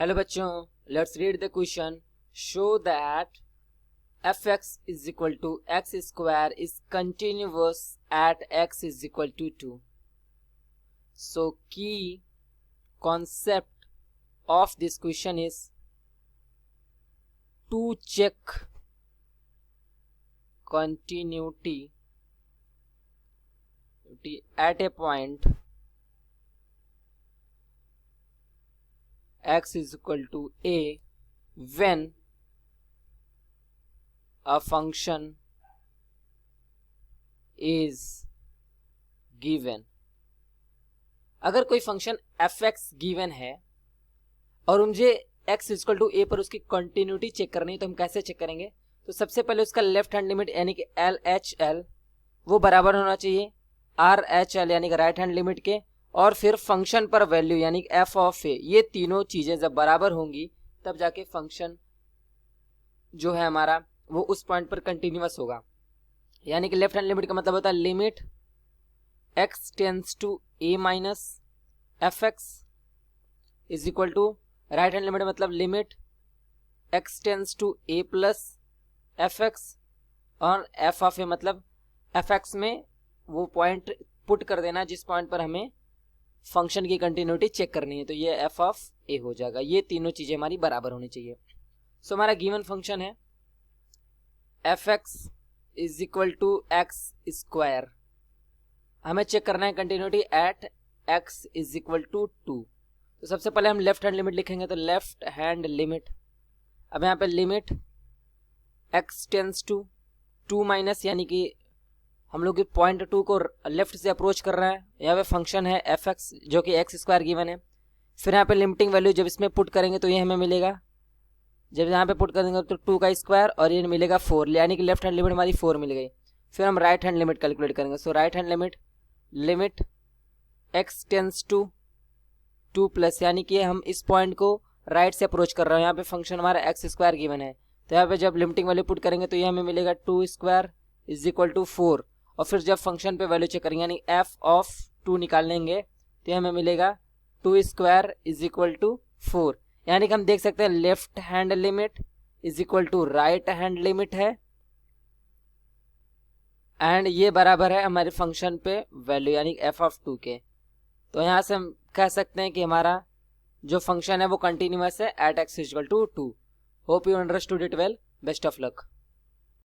Hello बच्चों, let's read the question. Show that fx is equal to x square is continuous at x is equal to 2. So key concept of this question is to check continuity at a point x is equal to a when a function is given. अगर कोई function fx given है और मुझे x equal to a पर उसकी continuity check करनी है, तो हम कैसे चेक करेंगे? तो सबसे पहले उसका लेफ्ट हैंड लिमिट यानी कि LHL वो बराबर होना चाहिए RHL यानी कि राइट हैंड लिमिट के, और फिर फंक्शन पर वैल्यू यानी कि f ऑफ a, ये तीनों चीजें जब बराबर होंगी तब जाके फंक्शन जो है हमारा वो उस पॉइंट पर कंटिन्यूअस होगा. यानी कि लेफ्ट हैंड लिमिट का मतलब होता है limit x tends to a minus fx is equal to right hand limit मतलब limit x tends to a plus fx, और f ऑफ a मतलब fx में वो पॉइंट पुट कर देना जिस पॉइंट पर हमें फंक्शन की कंटिन्यूटी चेक करनी है, तो ये f ऑफ a हो जाएगा. ये तीनों चीजें हमारी बराबर होनी चाहिए. सो हमारा गिवन फंक्शन है fx is equal to x square. हमें चेक करना है continuity at x is equal to 2. तो सबसे पहले हम लेफ्ट हैंड लिमिट लिखेंगे, तो लेफ्ट हैंड लिमिट, अब यहाँ पे limit x tends to 2 minus, यानी कि हम लोग पॉइंट 2 को लेफ्ट से अप्रोच कर रहे हैं. यहाँ पे फंक्शन है fx जो कि x स्क्वायर गिवन है. फिर यहाँ पे लिमिटिंग वैल्यू जब इसमें पुट करेंगे तो ये हमें मिलेगा, जब यहाँ पे पुट कर देंगे तो 2 का स्क्वायर और ये मिलेगा 4, यानी कि लेफ्ट हैंड लिमिट हमारी 4 मिल गई. फिर हम राइट हैंड लिमिट कैलकुलेट करेंगे. So right hand limit x tends to 2 plus, यानी कि हम इस पॉइंट को राइट से अप्रोच कर रहे हैं. यहाँ पे फंक्शन हमारा x स्क्वायर गिवन है, तो यहाँ पे जब लिमिटिंग वैल्यू पुट करेंगे तो ये हमें मिलेगा 2 स्क्वायर इज इक्वल टू 4, और फिर जब फंक्शन पे वैल्यू चेक करेंगे यानी f ऑफ 2 निकालेंगे तो हमें मिलेगा 2 स्क्वायर इज इक्वल टू 4. यानी कि हम देख सकते हैं left hand limit is equal to right hand limit है, एंड ये बराबर है हमारे फंक्शन पे वैल्यू यानी f ऑफ 2 के. तो यहाँ से हम कह सकते हैं कि हमारा जो फंक्शन है वो कंटिन्यूअस है at x equal to 2. Hope you understood it well. Best of luck.